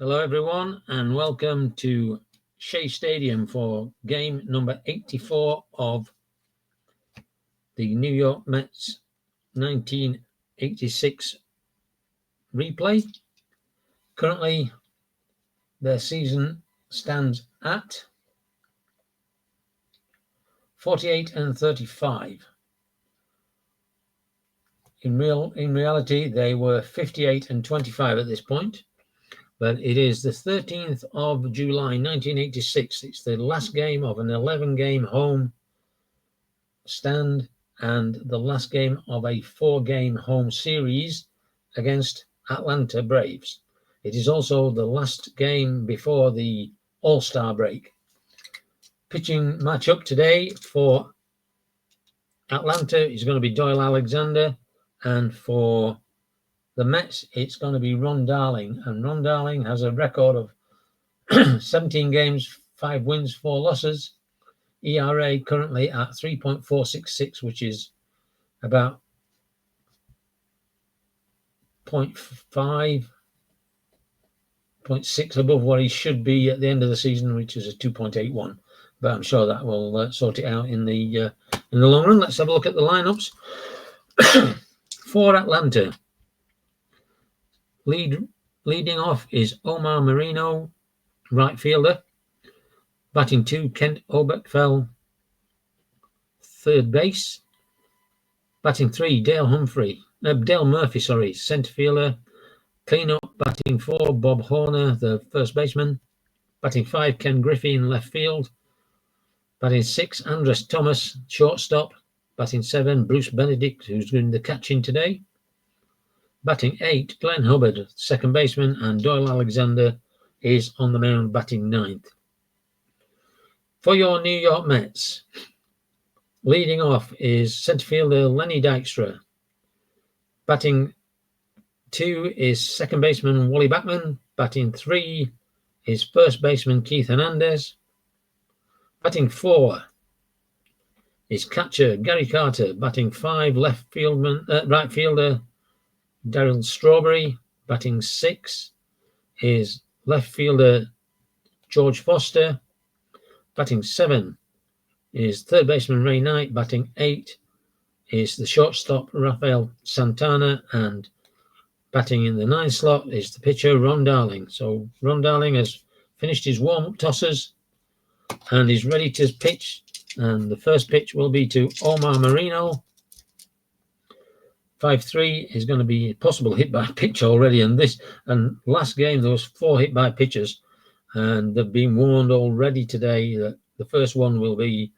Hello, everyone, and welcome to Shea Stadium for game number 84 of the New York Mets 1986 replay. Currently, their season stands at 48-35. In reality, they were 58-25 at this point. But it is the 13th of July, 1986. It's the last game of an 11-game home stand and the last game of a 4-game home series against Atlanta Braves. It is also the last game before the All-Star break. Pitching matchup today for Atlanta is going to be Doyle Alexander, and for the Mets, it's going to be Ron Darling. And Ron Darling has a record of 17 games, 5 wins, 4 losses. ERA currently at 3.466, which is about 0.5, 0.6 above what he should be at the end of the season, which is a 2.81. But I'm sure that will sort it out in the long run. Let's have a look at the lineups for Atlanta. Leading off is Omar Marino, right fielder. Batting 2, Kent Oberkfell, third base. Batting 3, Dale Murphy, centre fielder. Cleanup, batting 4, Bob Horner, the first baseman. Batting 5, Ken Griffey in left field. Batting 6, Andres Thomas, shortstop. Batting 7, Bruce Benedict, who's doing the catching today. Batting 8, Glenn Hubbard, second baseman, and Doyle Alexander is on the mound, batting 9th. For your New York Mets, leading off is centre fielder Lenny Dykstra. Batting 2 is second baseman Wally Backman. Batting 3 is first baseman Keith Hernandez. Batting 4 is catcher Gary Carter. Batting 5, right fielder Darryl Strawberry. Batting 6 is left fielder George Foster. Batting 7 is third baseman Ray Knight. Batting 8 is the shortstop Rafael Santana, and batting in the 9th slot is the pitcher Ron Darling. So Ron Darling has finished his warm-up tosses and is ready to pitch. And the first pitch will be to Omar Marino. 5-3 is going to be a possible hit by pitch already. And last game there was 4 hit by pitches, and they've been warned already today that the first one will be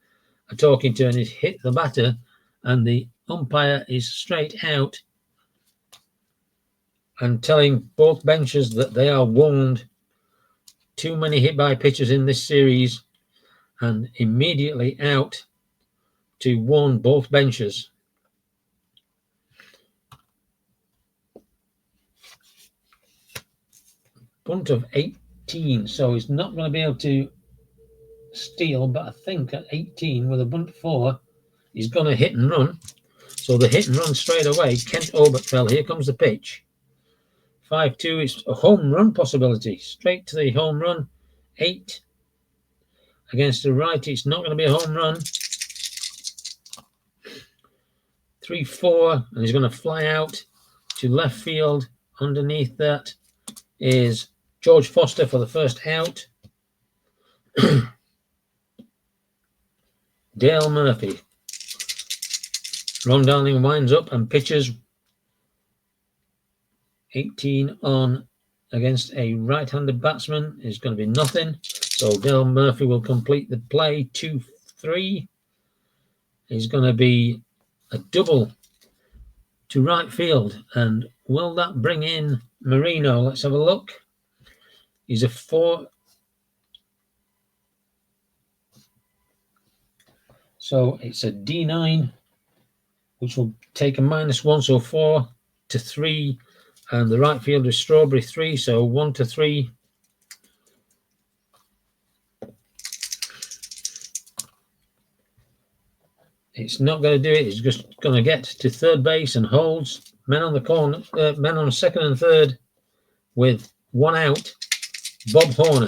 a talking to, and it hit the batter, and the umpire is straight out and telling both benches that they are warned. Too many hit by pitches in this series, and immediately out to warn both benches. Bunt of 18, so he's not going to be able to steal, but I think at 18 with a bunt 4, he's going to hit and run. So the hit and run straight away, Kent Oberkfell, here comes the pitch. 5-2 is a home run possibility, straight to the home run. 8 against the righty, it's not going to be a home run. 3-4, and he's going to fly out to left field. Underneath that is George Foster for the first out. Dale Murphy. Ron Darling winds up and pitches. 18 on against a right-handed batsman is going to be nothing. So Dale Murphy will complete the play. 2-3 is going to be a double to right field. And will that bring in Marino? Let's have a look. He's a 4. So it's a D9, which will take a -1, so 4-3. And the right fielder is Strawberry 3, so 1-3. It's not going to do it. It's just going to get to third base and holds men on the corner, men on second and third with 1 out. Bob Horner.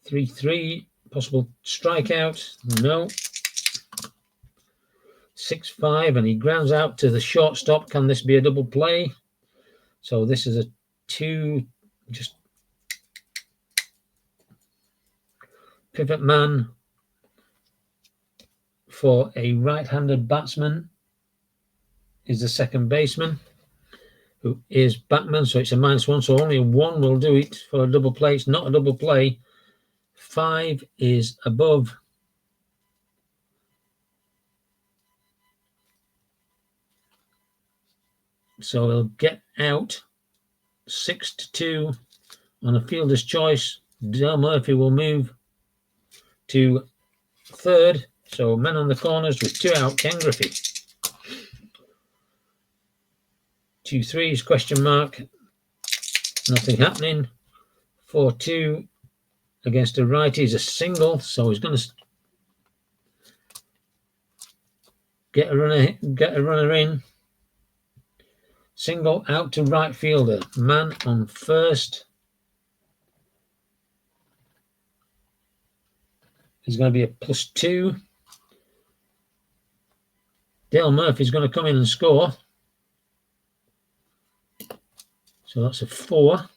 Three, possible strikeout. No. 6-5, and he grounds out to the shortstop. Can this be a double play? So this is a 2, just pivot man for a right-handed batsman is the second baseman, who is Backman, so it's a -1, so only a 1 will do it for a double play. It's not a double play. 5 is above. So he'll get out 6-2 on a fielder's choice. Dale Murphy will move to third. So men on the corners with 2 out. Ken Griffey. 2-3 is question mark. Nothing happening. 4-2 against a righty is a single, so he's going to get a runner in. Single out to right fielder. Man on first is going to be a +2. Dale Murphy's going to come in and score. So that's a 4.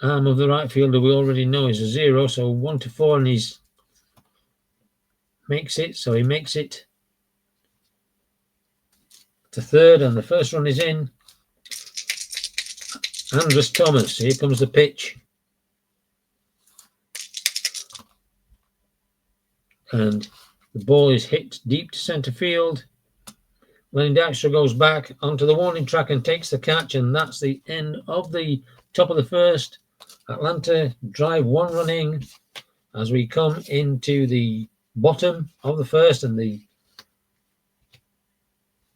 Arm of the right fielder we already know is a 0. So 1-4, and he's makes it. So he makes it to third, and the first run is in. Andrus Thomas. Here comes the pitch. And the ball is hit deep to centre field. Lenny Dykstra goes back onto the warning track and takes the catch, and that's the end of the top of the first. Atlanta drive 1 run in as we come into the bottom of the first, and the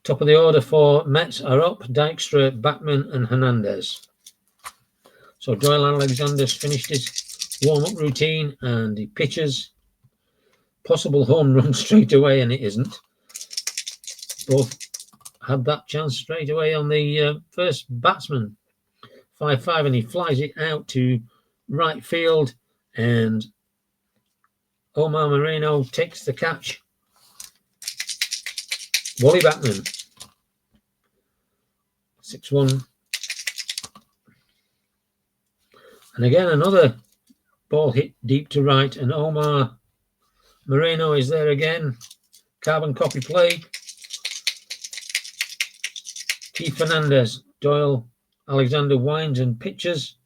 top of the order for Mets are up: Dykstra, Backman, and Hernandez. So Doyle Alexander's finished his warm-up routine, and he pitches. Possible home run straight away, and it isn't. Both had that chance straight away on the first batsman. 5-5, and he flies it out to right field, and Omar Moreno takes the catch. Wally Backman. 6-1. And again, another ball hit deep to right, and Omar Moreno is there again. Carbon copy play. Keith Fernandez. Doyle Alexander winds and pitches.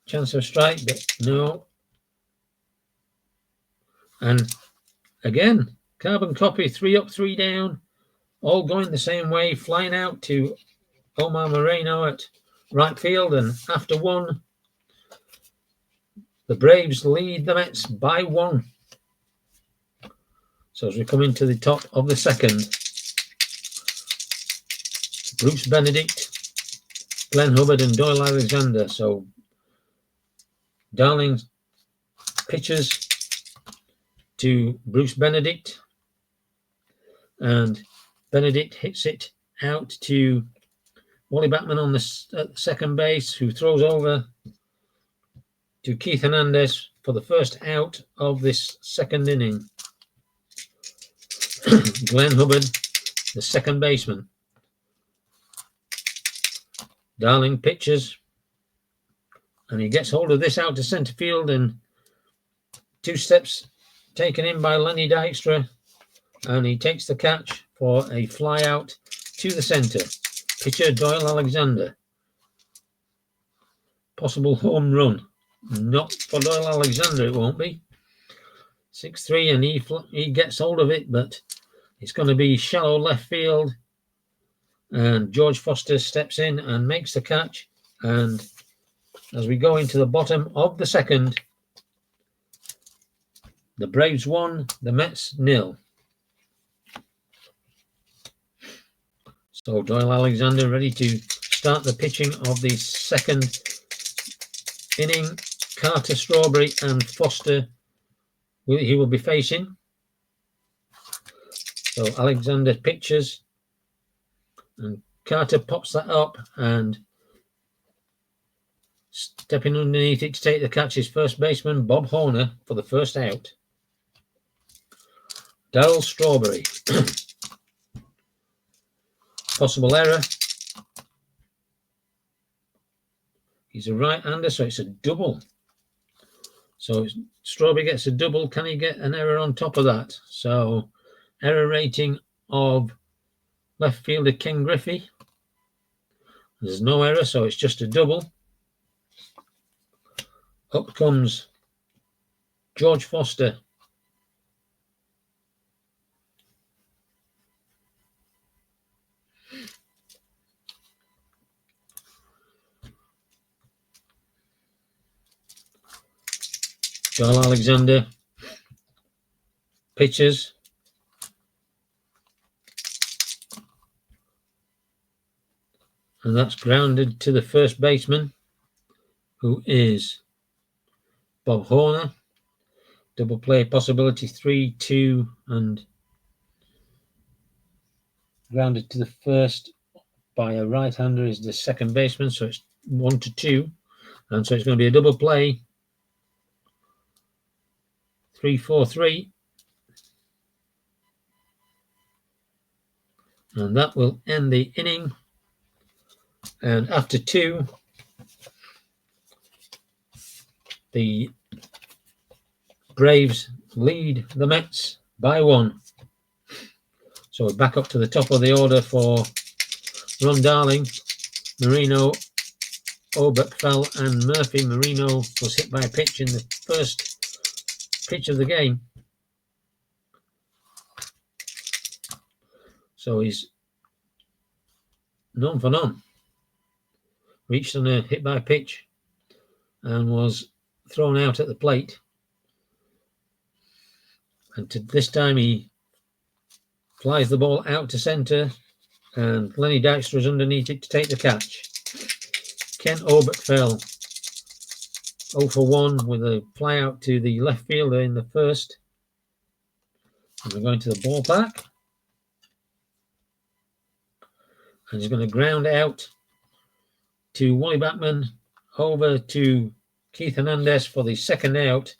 Chance of strike, but no. And again, carbon copy, 3 up, 3 down. All going the same way. Flying out to Omar Moreno at right field, and after 1, the Braves lead the Mets by 1. So as we come into the top of the second, Bruce Benedict, Glenn Hubbard, and Doyle Alexander. So Darling pitches to Bruce Benedict, and Benedict hits it out to Wally Backman on the second base, who throws over to Keith Hernandez for the first out of this second inning. Glenn Hubbard, the second baseman. Darling pitches, and he gets hold of this out to centre field, and 2 steps taken in by Lenny Dykstra, and he takes the catch for a fly out to the centre. Pitcher Doyle Alexander. Possible home run. Not for Doyle Alexander, it won't be. 6-3, and he gets hold of it, but it's going to be shallow left field, and George Foster steps in and makes the catch. And as we go into the bottom of the second, the Braves 1, the Mets 0. So Doyle Alexander ready to start the pitching of the second inning. Carter, Strawberry, and Foster he will be facing. So Alexander pitches, And Carter pops that up, and stepping underneath it to take the catch is first baseman Bob Horner for the first out. Darryl Strawberry. Possible error. He's a right-hander, so it's a double. So Strawberry gets a double. Can he get an error on top of that? So error rating of left fielder Ken Griffey. There's no error, so it's just a double. Up comes George Foster. Joel Alexander pitches. And that's grounded to the first baseman, who is Bob Horner. Double play possibility 3-2, and grounded to the first by a right-hander is the second baseman, so it's 1-2, and so it's going to be a double play 3-4-3, and that will end the inning. And after 2, the Braves lead the Mets by 1. So we're back up to the top of the order for Ron Darling, Marino, Oberkfell, and Murphy. Marino was hit by a pitch in the first pitch of the game. So he's none for none. Reached on a hit by pitch and was thrown out at the plate. And this time he flies the ball out to centre, and Lenny Dykstra is underneath it to take the catch. Ken Oberkfell 0 for 1 with a fly out to the left fielder in the first. And we're going to the ballpark. And he's going to ground out to Wally Backman, over to Keith Hernandez for the second out.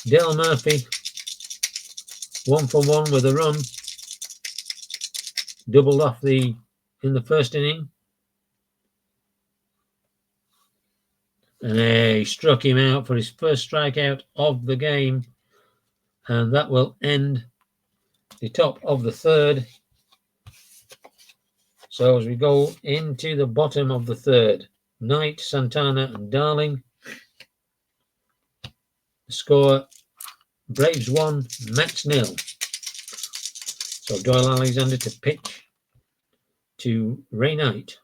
Dale Murphy 1 for 1 with a run. Doubled off in the first inning. And he struck him out for his first strikeout of the game. And that will end the top of the third. So as we go into the bottom of the third, Knight, Santana, and Darling. The score, Braves 1, Mets 0. So Doyle Alexander to pitch to Ray Knight.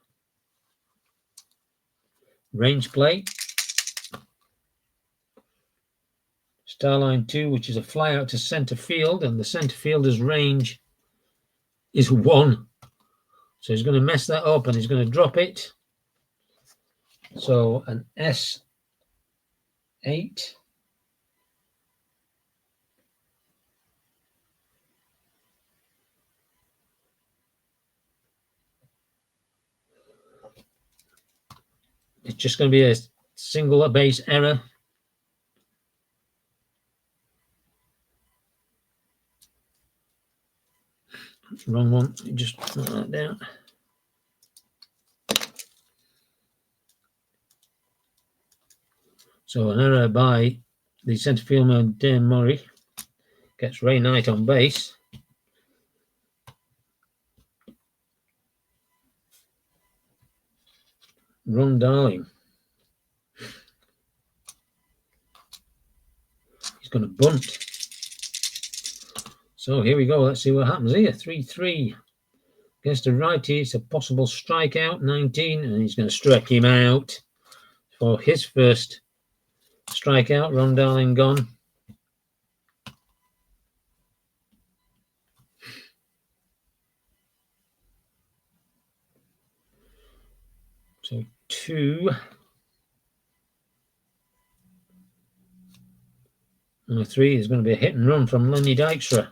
Range play. Starline 2, which is a fly out to center field, and the center fielder's range is 1. So he's going to mess that up and he's going to drop it. So an S8. It's just going to be a single base error. Wrong one. Just put that down. So an error by the centre fielder Dan Murray gets Ray Knight on base. Ron Darling. He's going to bunt. So here we go. Let's see what happens here. 3-3 against a righty. It's a possible strikeout. 19, and he's going to strike him out for his first strikeout. Ron Darling gone. So 2. Number 3 is going to be a hit and run from Lenny Dykstra.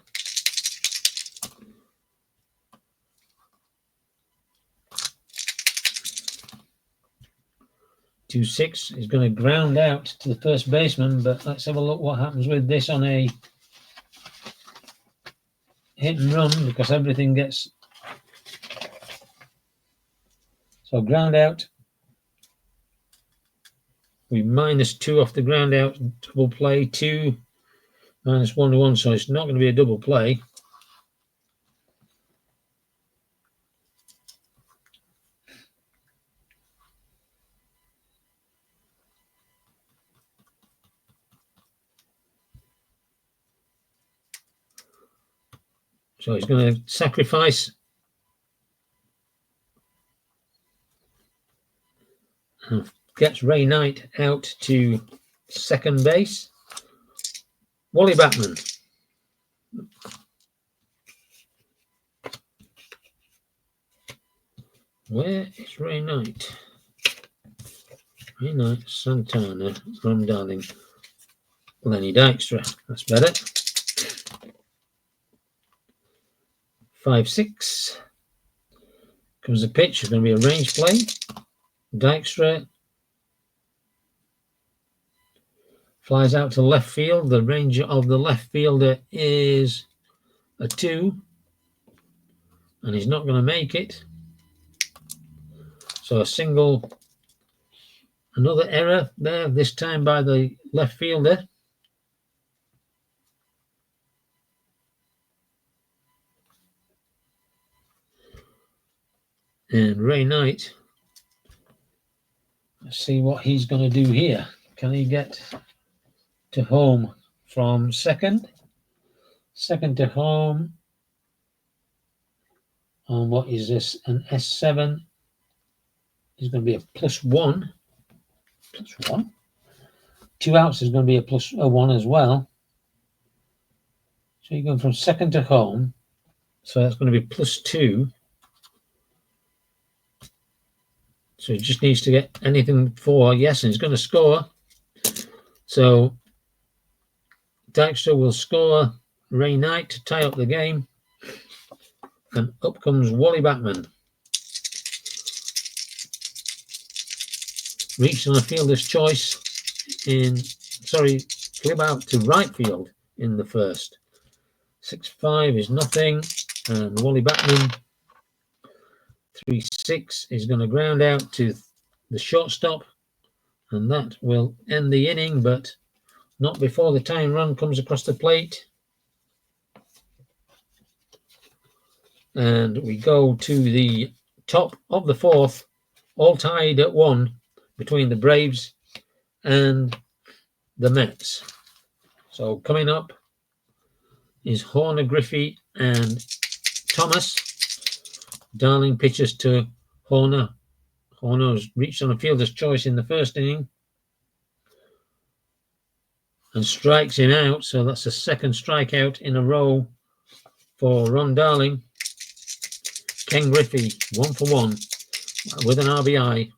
2-6 is going to ground out to the first baseman, but let's have a look what happens with this on a hit and run, because everything gets... So ground out. We -2 off the ground out, double play, 2, -1 to 1, so it's not going to be a double play. So he's going to sacrifice. Gets Ray Knight out to second base. Wally Backman. Where is Ray Knight? Ray Knight, Santana, Ron Darling, Lenny Dykstra. That's better. 5-6. Comes the pitch. It's going to be a range play. Dykstra flies out to left field. The range of the left fielder is a 2. And he's not going to make it. So a single, another error there, this time by the left fielder. And Ray Knight, let's see what he's going to do here. Can he get to home from second? Second to home. On what is this? An S7 is going to be a +1. +1. 2 outs is going to be a +1 as well. So you're going from second to home. So that's going to be +2. So he just needs to get anything for yes, and he's going to score. So Dykstra will score Ray Knight to tie up the game. And up comes Wally Backman. Reached on a fielder's choice flip out to right field in the first. 6-5 is nothing. And Wally Backman, 3-6, is going to ground out to the shortstop. And that will end the inning, but not before the tying run comes across the plate. And we go to the top of the fourth, all tied at 1 between the Braves and the Mets. So coming up is Horner, Griffey, and Thomas. Darling pitches to Horner. Horner's reached on a fielder's choice in the first inning and strikes him out. So that's a second strikeout in a row for Ron Darling. Ken Griffey, 1 for 1 with an RBI.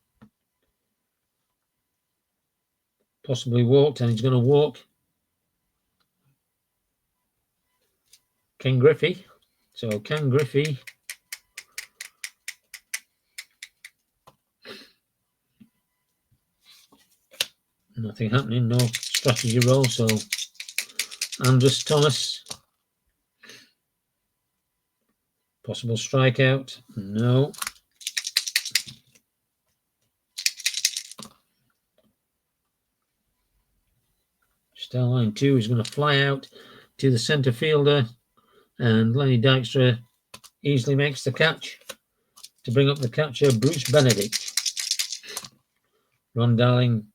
Possibly walked, and he's going to walk Ken Griffey. So Ken Griffey nothing happening, no strategy roll. So Andrus Thomas, possible strikeout, no. Star line 2 is going to fly out to the center fielder, and Lenny Dykstra easily makes the catch to bring up the catcher, Bruce Benedict. Ron Darling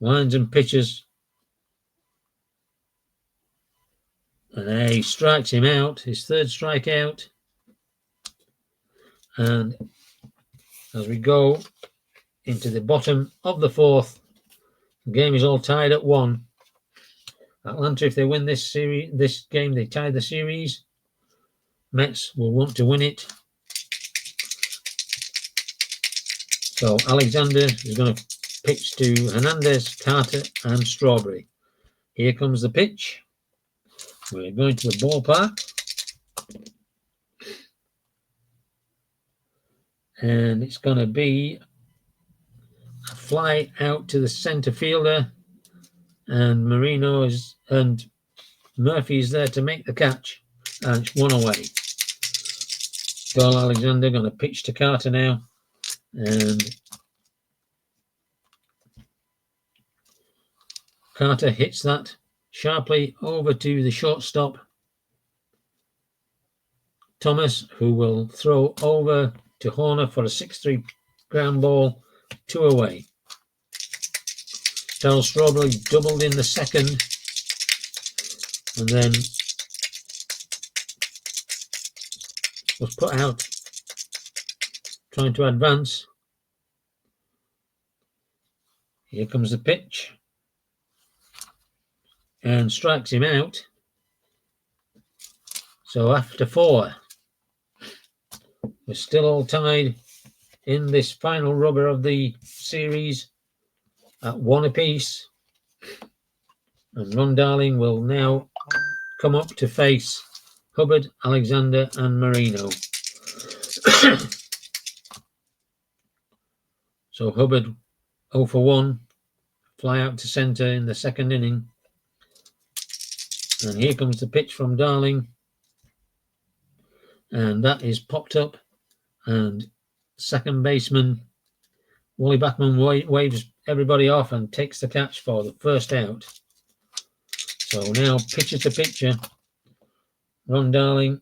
winds and pitches, and he strikes him out, his third strikeout. And as we go into the bottom of the fourth, the game is all tied at 1. Atlanta, if they win this game, they tie the series. Mets will want to win it. So Alexander is going to pitch to Hernandez, Carter, and Strawberry. Here comes the pitch. We're going to the ballpark. And it's going to be a fly out to the centre fielder, and Murphy is there to make the catch, and it's 1 away. Doyle Alexander going to pitch to Carter now, and Carter hits that sharply over to the shortstop, Thomas, who will throw over to Horner for a 6-3 ground ball, 2 away. Darryl Strawberry doubled in the second, and then was put out trying to advance. Here comes the pitch, and strikes him out. So after 4, we're still all tied in this final rubber of the series at 1 apiece. And Ron Darling will now come up to face Hubbard, Alexander, and Marino. So Hubbard 0 for 1, fly out to centre in the second inning. And here comes the pitch from Darling. And that is popped up. And second baseman Wally Backman waves everybody off and takes the catch for the first out. So now pitcher to pitcher, Ron Darling.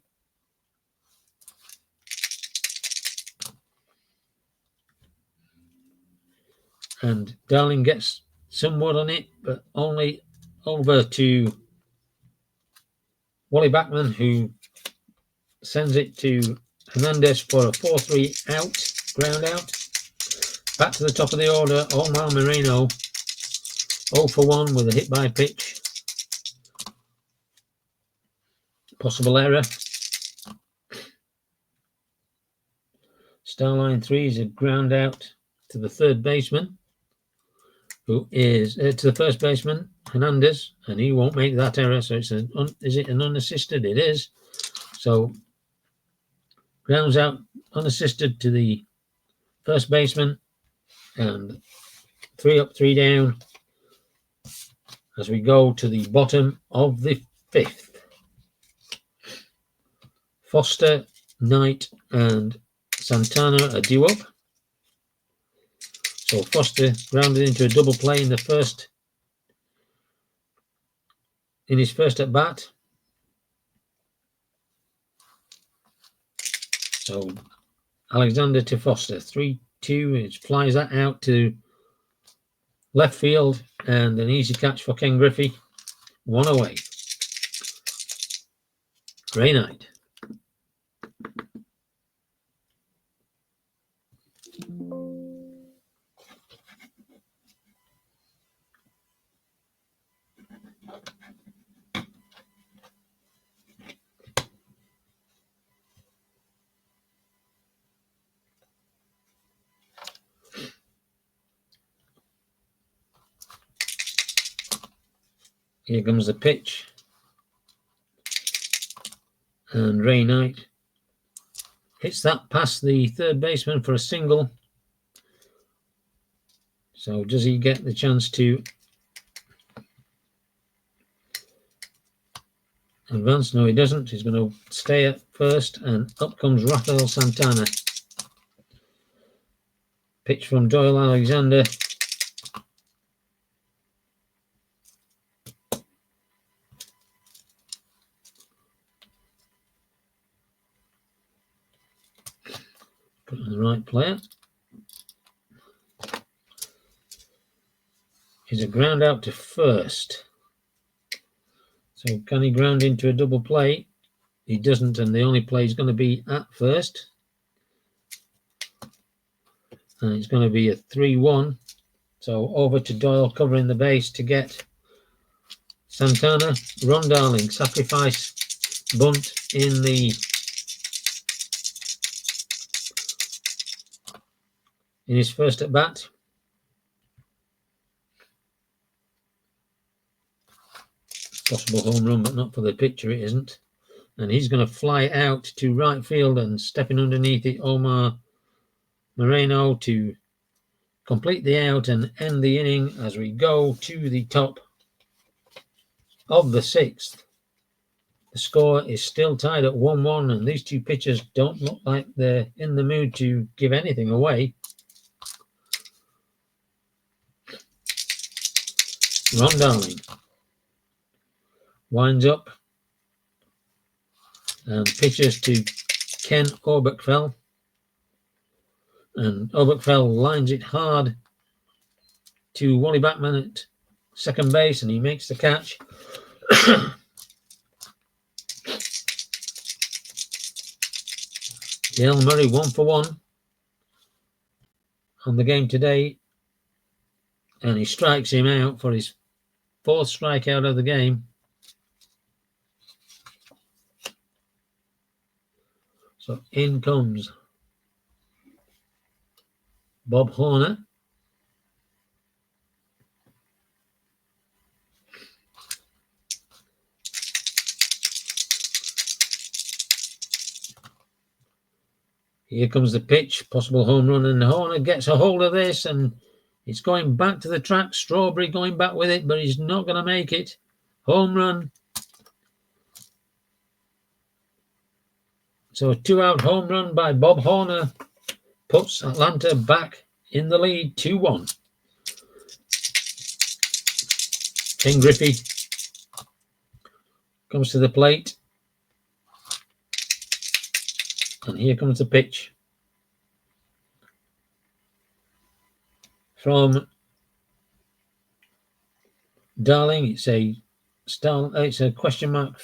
And Darling gets some wood on it, but only over to Wally Backman, who sends it to Hernandez for a 4-3 out, ground out. Back to the top of the order, Omar Moreno, 0 for 1 with a hit by pitch. Possible error. Starline 3 is a ground out to the third baseman, who is to the first baseman, Hernandez, and he won't make that error. So it's is it an unassisted? It is. So grounds out unassisted to the first baseman, and 3 up, 3 down as we go to the bottom of the 5th. Foster, Knight, and Santana are due up. So Foster grounded into a double play in his first at bat. So Alexander to Foster, 3-2. It flies that out to left field, and an easy catch for Ken Griffey. 1 away. Ray Knight. Here comes the pitch. And Ray Knight hits that past the third baseman for a single. So does he get the chance to advance? No, he doesn't. He's going to stay at first, and up comes Rafael Santana. Pitch from Doyle Alexander. Put on the right player. He's a ground out to first. So can he ground into a double play? He doesn't, and the only play is going to be at first. And it's going to be a 3-1. So over to Doyle covering the base to get Santana. Ron Darling, sacrifice bunt in his first at bat. Possible home run, but not for the pitcher, it isn't. And he's going to fly out to right field, and stepping underneath it, Omar Moreno to complete the out and end the inning as we go to the top of the 6th. The score is still tied at 1-1, and these two pitchers don't look like they're in the mood to give anything away. Ron Darling winds up and pitches to Ken Oberkfell. And Oberkfell lines it hard to Wally Backman at second base, and he makes the catch. Dale Murray 1 for 1 on the game today, and he strikes him out for his 4th strikeout of the game. So in comes Bob Horner. Here comes the pitch, possible home run, and Horner gets a hold of this, and it's going back to the track. Strawberry going back with it, but he's not going to make it. Home run. So a 2-out home run by Bob Horner puts Atlanta back in the lead, 2-1. Ken Griffey comes to the plate. And here comes the pitch from Darling. It's a question mark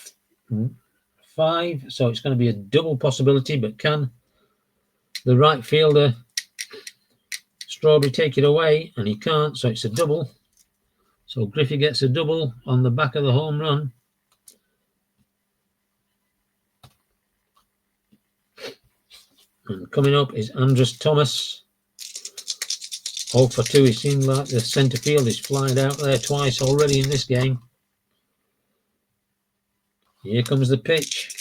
5, so it's going to be a double possibility. But can the right fielder Strawberry take it away? And he can't, so it's a double. So Griffey gets a double on the back of the home run. And coming up is Andres Thomas. 0 for 2. It seems like the centre field is flying out there twice already in this game. Here comes the pitch.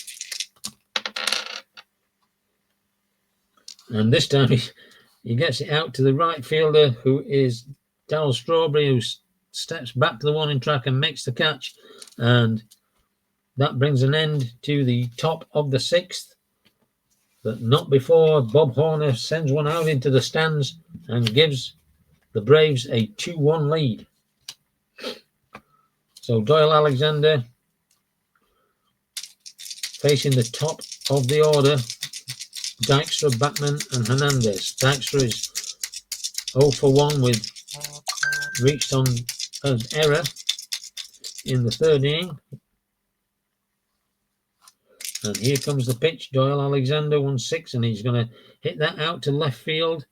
And this time he gets it out to the right fielder, who is Darryl Strawberry, who steps back to the warning track and makes the catch. And that brings an end to the top of the 6th. But not before Bob Horner sends one out into the stands and gives the Braves a 2-1 lead. So Doyle Alexander facing the top of the order. Dykstra, Backman and Hernandez. Dykstra is 0 for 1 with reached on an error in the 3rd inning. And here comes the pitch. Doyle Alexander 1-6, and he's going to hit that out to left field.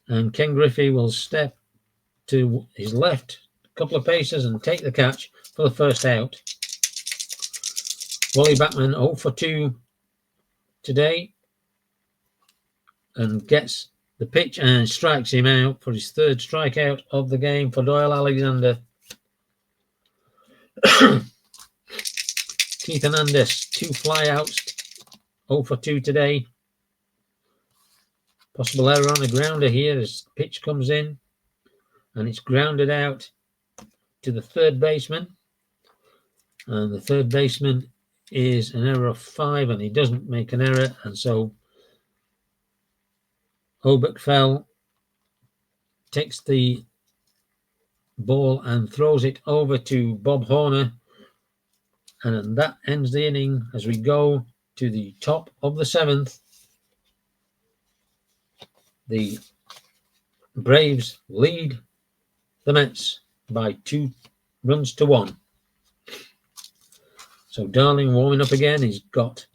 And Ken Griffey will step to his left a couple of paces and take the catch for the first out. Wally Backman 0 for 2 today, and gets the pitch and strikes him out for his 3rd strikeout of the game for Doyle Alexander. Keith Hernandez, 2 flyouts, 0 for 2 today. Possible error on a grounder here as the pitch comes in, and it's grounded out to the 3rd baseman. And the 3rd baseman is an error of 5, and he doesn't make an error, and so Oberkfell takes the ball and throws it over to Bob Horner, and that ends the inning as we go to the top of the 7th. The Braves lead the Mets by 2 runs to 1. So Darling warming up again. He's got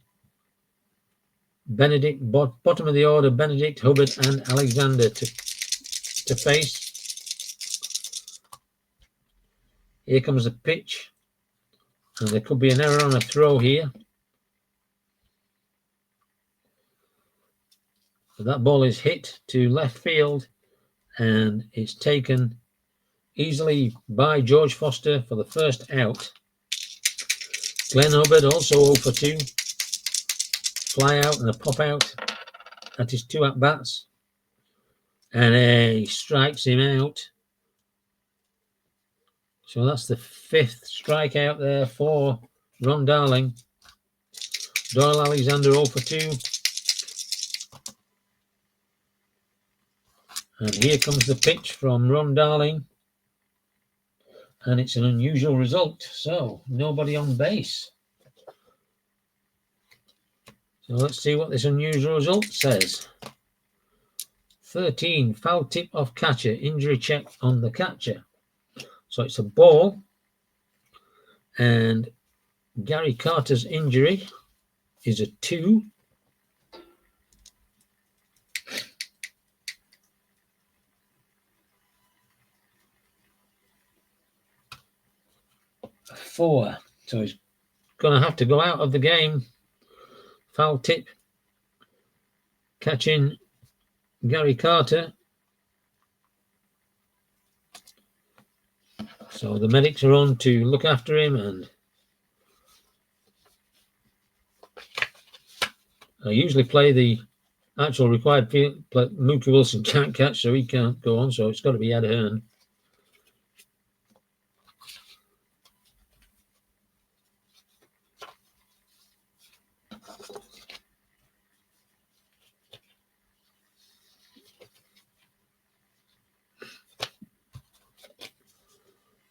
Benedict, bottom of the order, Benedict, Hubbard and Alexander to face. Here comes the pitch. And there could be an error on a throw here. But that ball is hit to left field, and it's taken easily by George Foster for the first out. Glenn Hubbard also 0 for 2. Fly out and a pop out at his 2 at-bats. and he strikes him out. So that's the 5th strikeout there for Ron Darling. Doyle Alexander 0 for 2. And here comes the pitch from Ron Darling. And it's an unusual result. So nobody on base. So let's see what this unusual result says. 13, foul tip off catcher, injury check on the catcher. So it's a ball. And Gary Carter's injury is a 2. A 4. So he's going to have to go out of the game. Foul tip. Catching Gary Carter. So the medics are on to look after him, and I usually play the actual required field. Mookie Wilson can't catch, so he can't go on, so it's got to be Ed Hearn.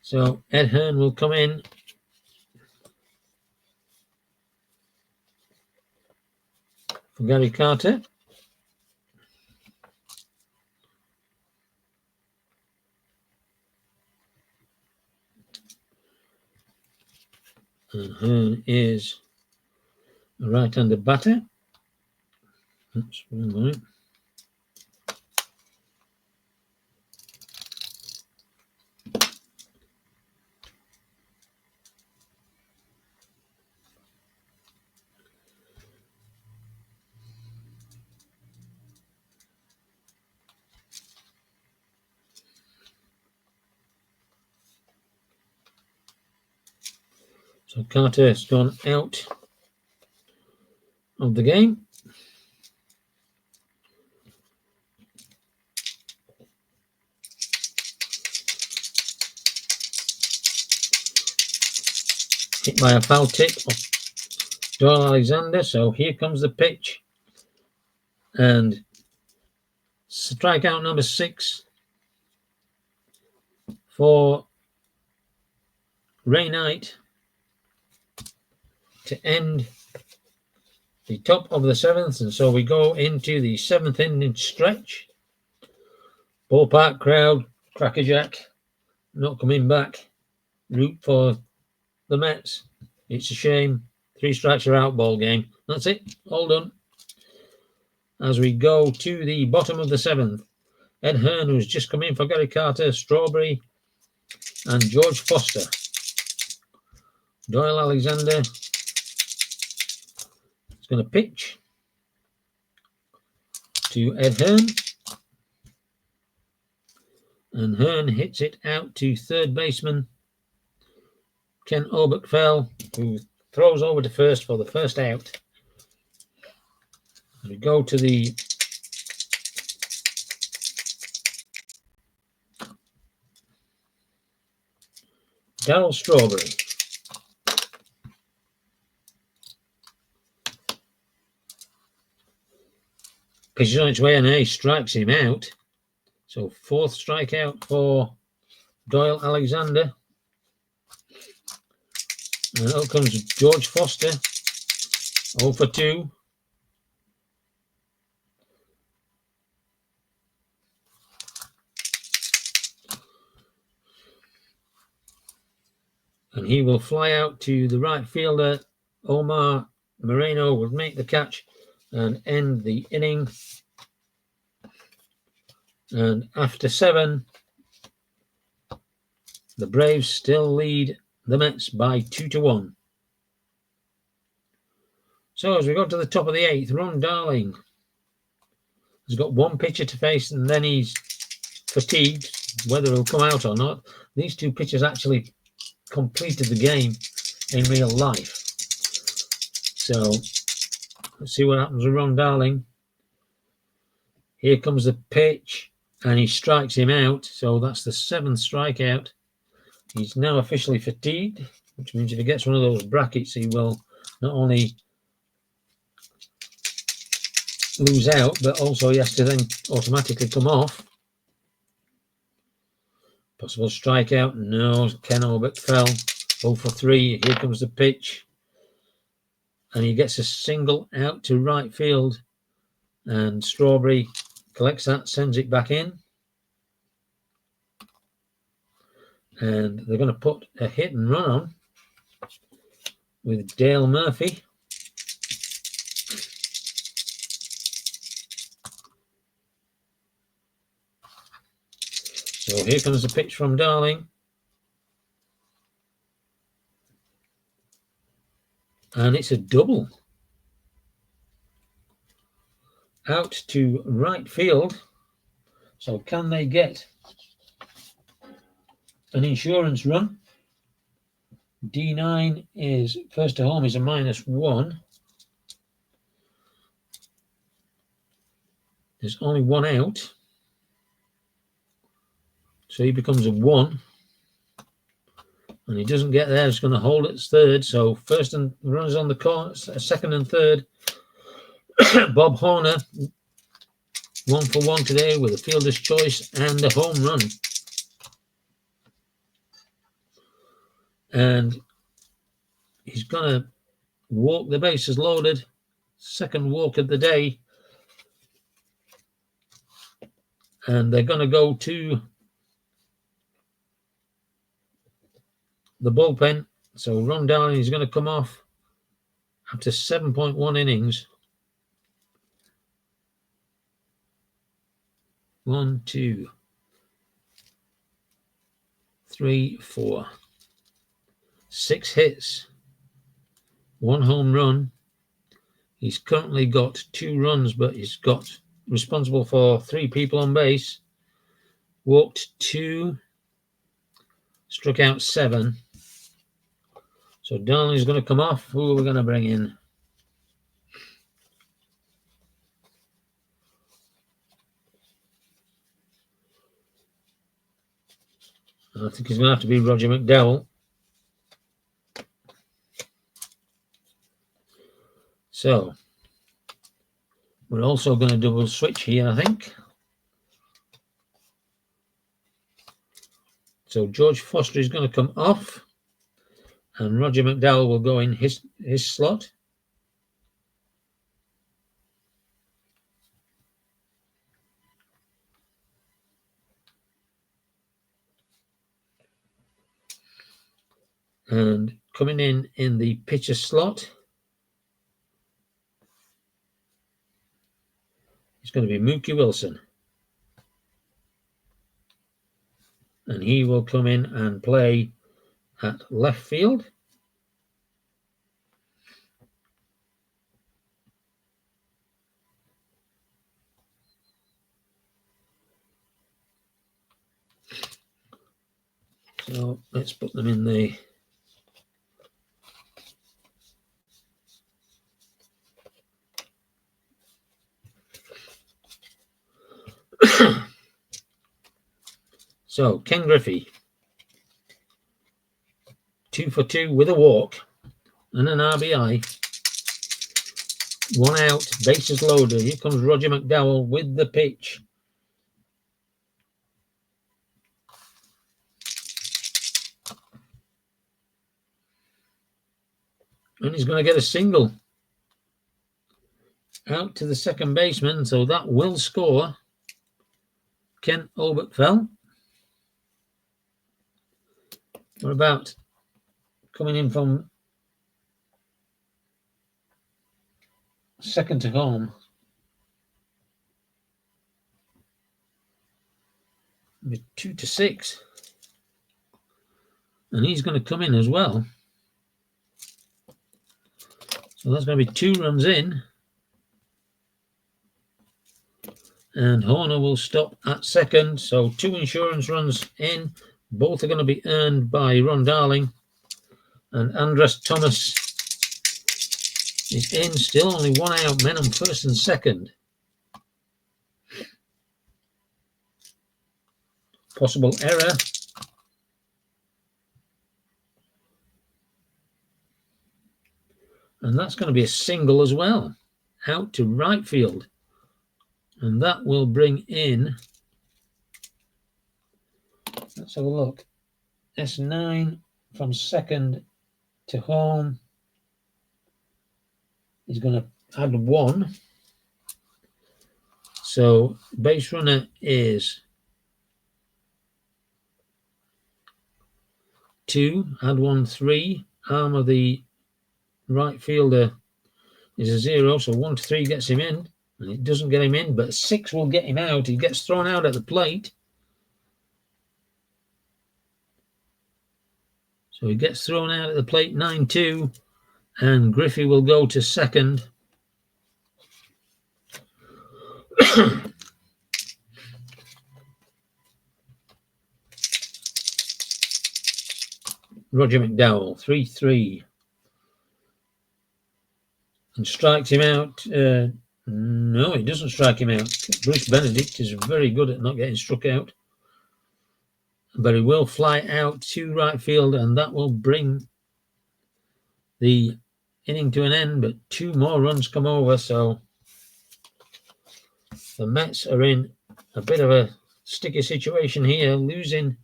So Ed Hearn will come in. For Gary Carter. And Hearn is a right-handed batter. That's one right. So Carter has gone out of the game. Hit by a foul tip of Doyle Alexander. So here comes the pitch. And strikeout number 6 for Ray Knight to end the top of the 7th. And so we go into the 7th inning stretch. Ballpark crowd, crackerjack, not coming back. Root for the Mets. It's a shame. 3 strikes are out ball game. That's it. All done. As we go to the bottom of the 7th, Ed Hearn, who's just come in for Gary Carter, Strawberry, and George Foster. Doyle Alexander is going to pitch to Ed Hearn. And Hearn hits it out to third baseman Ken Oberkfell, who throws over to first for the first out. As we go to the Darryl Strawberry. Pitches on its way and he strikes him out. So 4th strikeout for Doyle Alexander. And out comes George Foster. 0 for 2. And he will fly out to the right fielder. Omar Moreno will make the catch and end the inning. And after 7, the Braves still lead the Mets by 2-1. So as we go to the top of the 8th, Ron Darling has got 1 pitcher to face, and then he's fatigued, whether he'll come out or not. These 2 pitchers actually completed the game in real life. So let's see what happens with Ron Darling. Here comes the pitch, and he strikes him out. So that's the 7th strikeout. He's now officially fatigued, which means if he gets one of those brackets, he will not only lose out, but also he has to then automatically come off. Possible strikeout. No, Ken Orbert fell. 0 for 3. Here comes the pitch. And he gets a single out to right field. And Strawberry collects that, sends it back in. And they're going to put a hit and run on with Dale Murphy. So here comes the pitch from Darling. And it's a double. Out to right field. So can they get an insurance run? D9 is first to home is a -1. There's only one out. So he becomes a 1. And he doesn't get there. He's going to hold at third. So first and runners on the corner, second and third. Bob Horner, 1 for 1 today with a fielder's choice and a home run. And he's going to walk the bases loaded. Second walk of the day. And they're going to go to the bullpen. So Ron Darling is going to come off after 7.1 innings. 1, 2, 3, 4. 6 hits. 1 home run. He's currently got 2 runs, but he's got responsible for 3 people on base. Walked 2. Struck out 7. So Darling's going to come off. Who are we going to bring in? I think he's going to have to be Roger McDowell. So we're also going to double switch here, I think. So George Foster is going to come off. And Roger McDowell will go in his slot. And coming in the pitcher slot is going to be Mookie Wilson. And he will come in and play at left field. So let's put them in the so Ken Griffey, 2 for 2 with a walk and an RBI. 1 out, bases loaded. Here comes Roger McDowell with the pitch. And he's going to get a single. Out to the second baseman, so that will score. Ken Oberkfell. What about coming in from second to home? With 2 to 6. And he's going to come in as well. So that's going to be 2 runs in. And Horner will stop at second. So 2 insurance runs in. Both are going to be earned by Ron Darling. And Andres Thomas is in. Still only 1 out. Men on first and second. possible error. And that's going to be a single as well, out to right field. And that will bring in, let's have a look, S9 from second to home. He's going to add 1. So base runner is 2, add 1, 3. Arm of the right fielder is a 0, so 1 to 3 gets him in, and it doesn't get him in, but 6 will get him out. He gets thrown out at the plate. So he gets thrown out at the plate, 9-2, and Griffey will go to second. Roger McDowell, 3-3. And strikes him out. No, he doesn't strike him out. Bruce Benedict is very good at not getting struck out. But he will fly out to right field, and that will bring the inning to an end. But 2 more runs come over, so the Mets are in a bit of a sticky situation here, losing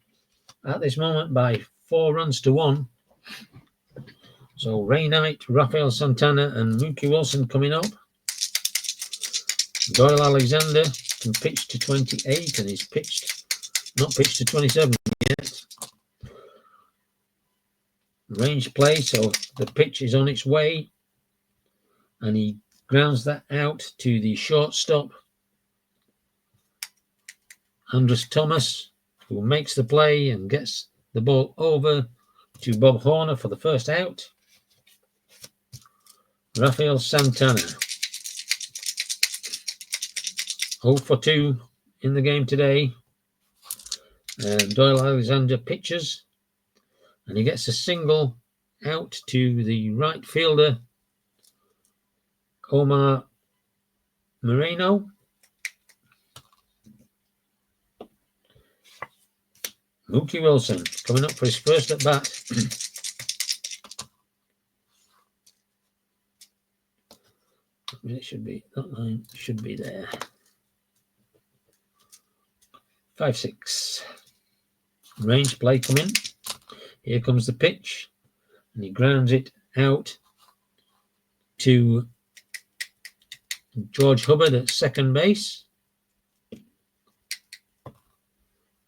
at this moment by 4 runs to 1. So Ray Knight, Rafael Santana, and Mookie Wilson coming up. Doyle Alexander can pitch to 28, and he's not pitched to 27 yet. Range play, so the pitch is on its way, and he grounds that out to the shortstop, Andres Thomas, who makes the play and gets the ball over to Bob Horner for the first out. Rafael Santana, 0 for 2 in the game today. And Doyle Alexander pitches, and he gets a single out to the right fielder, Omar Moreno. Mookie Wilson coming up for his first at bat. It should be, that line should be there. 5-6. Range play coming. Here comes the pitch, and he grounds it out to George Hubbard at second base,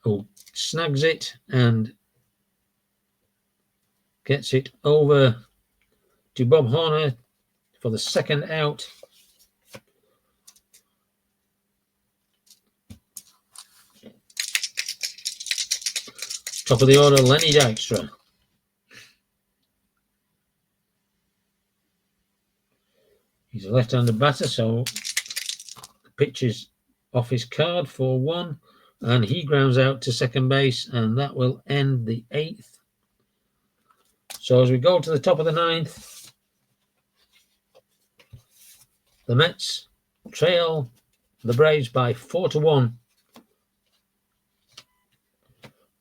who snags it and gets it over to Bob Horner for the second out. Top of the order, Lenny Dykstra. He's a left-handed batter, so the pitch is off his card for 1, and he grounds out to second base, and that will end the 8th. So as we go to the top of the 9th, the Mets trail the Braves by 4-1.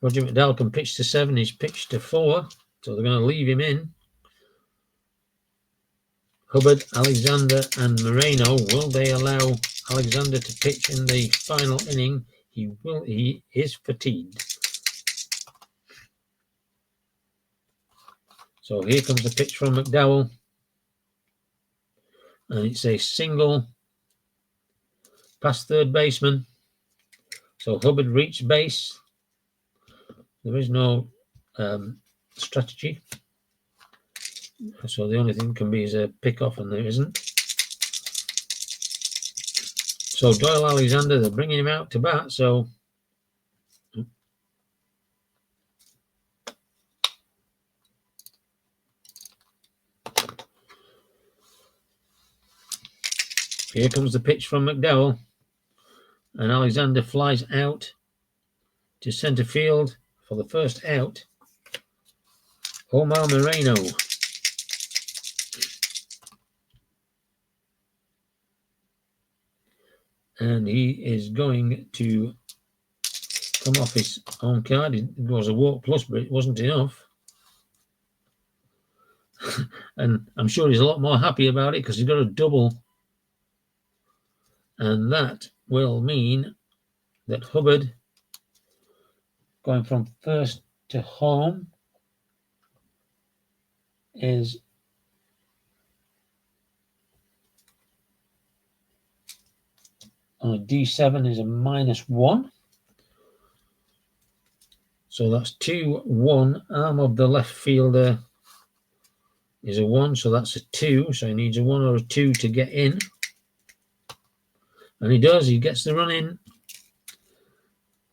Roger McDowell can pitch to 7. He's pitched to 4, so they're going to leave him in. Hubbard, Alexander, and Moreno. Will they allow Alexander to pitch in the final inning? He will. He is fatigued. So here comes the pitch from McDowell, and it's a single past third baseman. So Hubbard reached base. There is no strategy. So the only thing can be is a pick-off, and there isn't. So Doyle Alexander, they're bringing him out to bat. So here comes the pitch from McDowell, and Alexander flies out to center field for the first out. Omar Moreno. And he is going to come off his own card. It was a walk plus, but it wasn't enough. And I'm sure he's a lot more happy about it because he's got a double. And that will mean that Hubbard, going from first to home, is on a D7 is a -1. So that's 2-1. Arm of the left fielder is a 1, so that's a 2. So he needs a 1 or a 2 to get in. And he does. He gets the run in.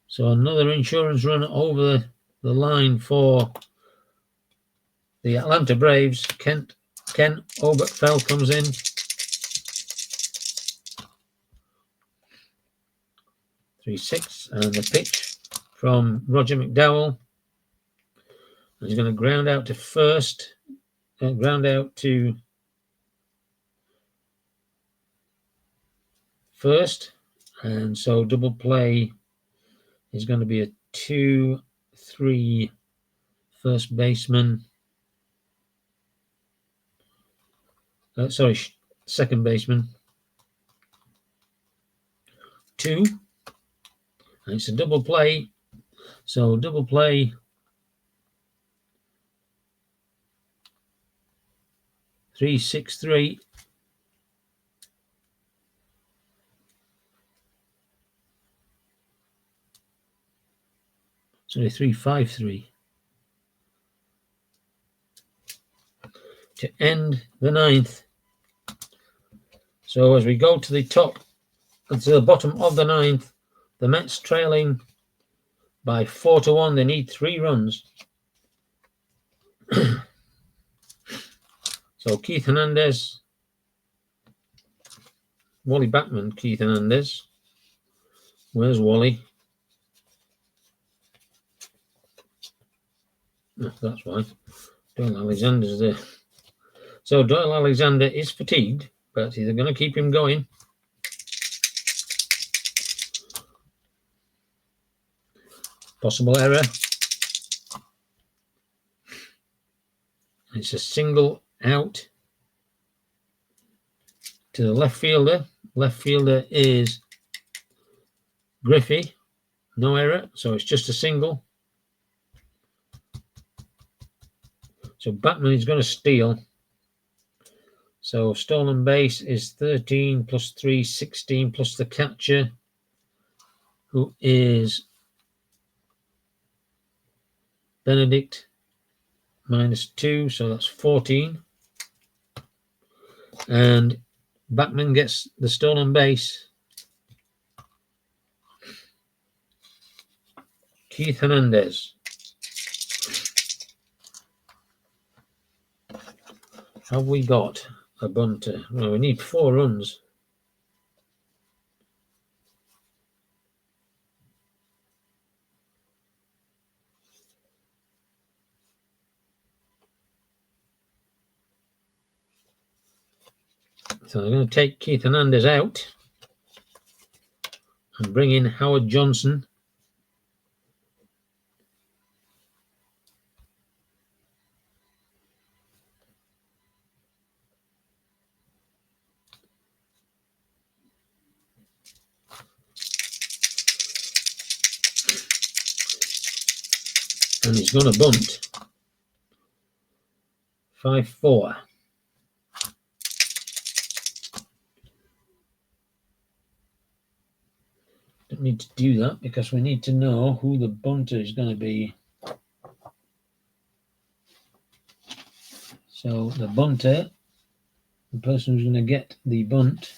So another insurance run over the line for the Atlanta Braves. Ken Oberkfell comes in. .36, and the pitch from Roger McDowell. He's going to ground out to first, ground out to first, and so double play is going to be a 2-3 first baseman. Second baseman. 2, and it's a double play. So double play. Three, 6, 3. Sorry, 3, 5, 3. To end the 9th. So as we go to the top, to the bottom of the 9th, the Mets trailing by 4-1. They need 3 runs. So Keith Hernandez, Wally Backman, Keith Hernandez. Where's Wally? Oh, that's why. Doyle Alexander's there. So Doyle Alexander is fatigued, but they're going to keep him going. Possible error. It's a single out to the left fielder. Left fielder is Griffey. No error, so it's just a single. So Batman is going to steal. So stolen base is 13 plus 3, 16 plus the catcher, who is Benedict, -2, so that's 14. And Batman gets the stolen base. Keith Hernandez. Have we got a bunter? Well, we need 4 runs. So they're going to take Keith Hernandez out and bring in Howard Johnson. And he's going to bunt. 5-4. Don't need to do that because we need to know who the bunter is going to be. So the bunter, the person who's going to get the bunt,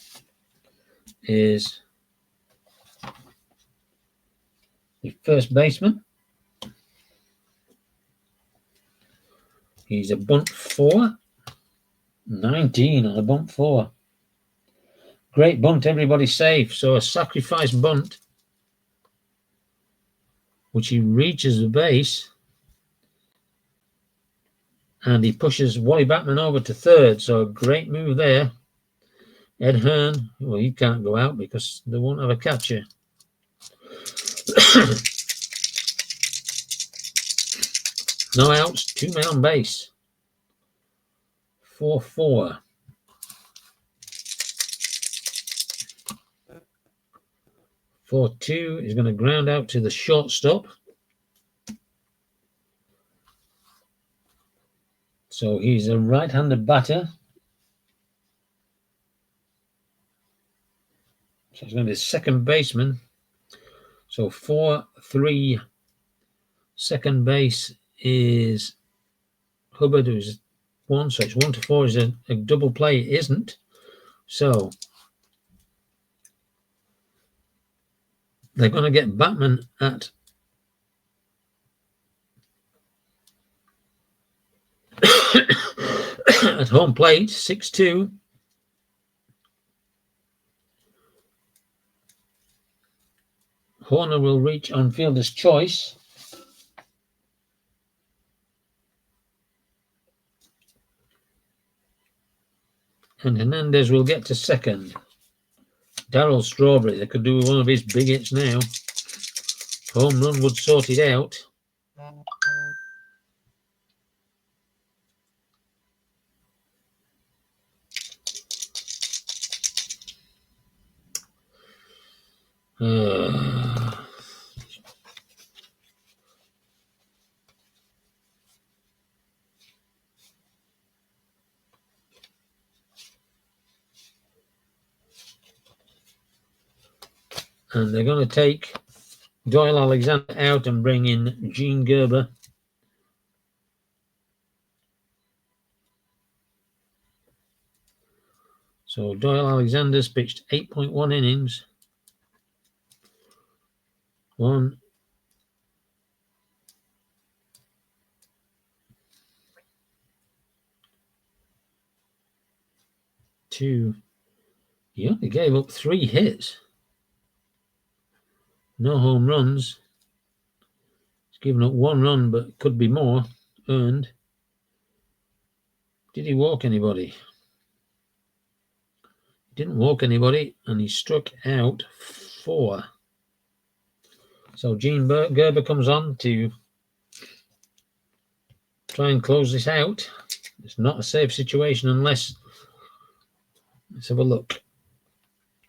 is the first baseman. He's a bunt 4. 19 on a bunt 4. Great bunt, everybody's safe. So a sacrifice bunt, which he reaches the base, and he pushes Wally Backman over to third. So a great move there. Ed Hearn, well, he can't go out because they won't have a catcher. No outs, 2 men on base. 4-4. 4-2 is going to ground out to the shortstop. So he's a right-handed batter. So he's going to be second baseman. So 4-3. Second base is Hubbard, who's 1. So it's 1-4 is a double play. It isn't. So they're going to get Batman at at home plate, 6-2. Horner will reach on fielder's choice. And Hernandez will get to second. Darryl Strawberry, they could do one of his big hits now. Home run would sort it out. And they're going to take Doyle Alexander out and bring in Gene Gerber. So Doyle Alexander's pitched 8.1 innings. 1, 2. He only gave up 3 hits. No home runs. He's given up 1 run, but could be more earned. Did he walk anybody? Didn't walk anybody, and he struck out 4. So Gene Gerber comes on to try and close this out. It's not a safe situation unless... Let's have a look.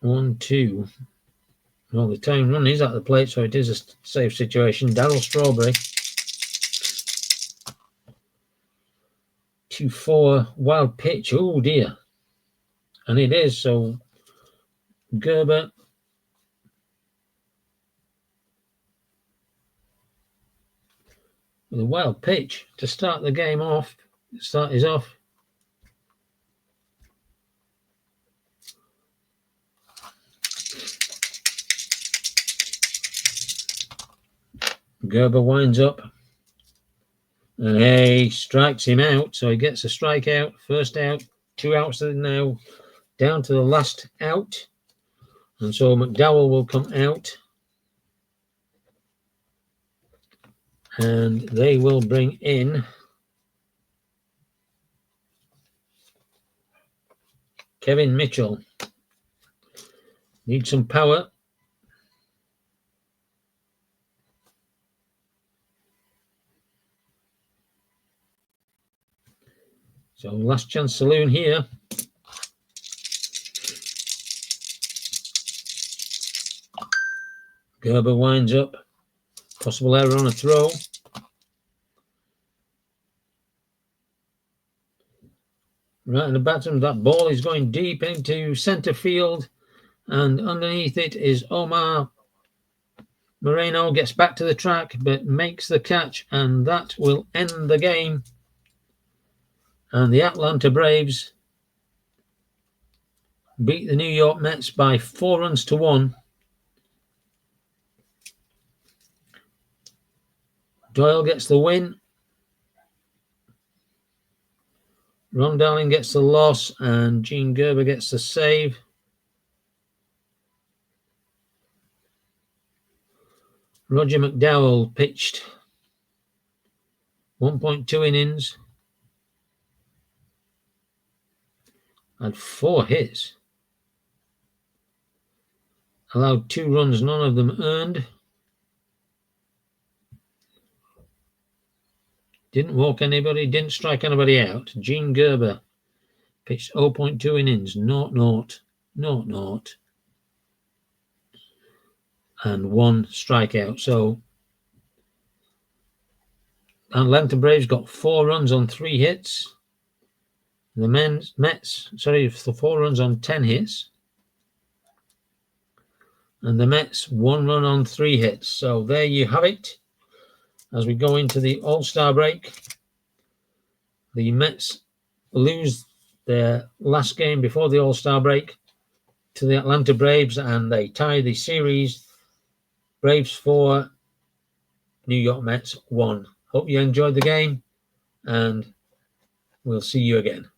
1, 2. Well, the time run is at the plate, so it is a safe situation. Darryl Strawberry. 2-4. Wild pitch. Oh, dear. And it is, so Gerber... with a wild pitch to start the game off. Start is off. Gerber winds up. And he strikes him out, so he gets a strikeout. First out, 2 outs now, down to the last out. And so McDowell will come out. And they will bring in Kevin Mitchell. Need some power. So last chance saloon here. Gerber winds up. Possible error on a throw. Right in the bottom, that ball is going deep into centre field. And underneath it is Omar Moreno. Gets back to the track, but makes the catch. And that will end the game. And the Atlanta Braves beat the New York Mets by 4-1. Doyle gets the win. Ron Darling gets the loss, and Gene Gerber gets the save. Roger McDowell pitched 1.2 innings, had 4 hits, allowed 2 runs, none of them earned. Didn't walk anybody, didn't strike anybody out. Gene Gerber pitched 0.2 innings, 0-0, 0-0, and 1 strikeout. So Atlanta Braves got 4 runs on 3 hits. The Mets, 4 runs on 10 hits. And the Mets, 1 run on 3 hits. So there you have it. As we go into the All-Star break, the Mets lose their last game before the All-Star break to the Atlanta Braves, and they tie the series. Braves 4, New York Mets 1. Hope you enjoyed the game, and we'll see you again.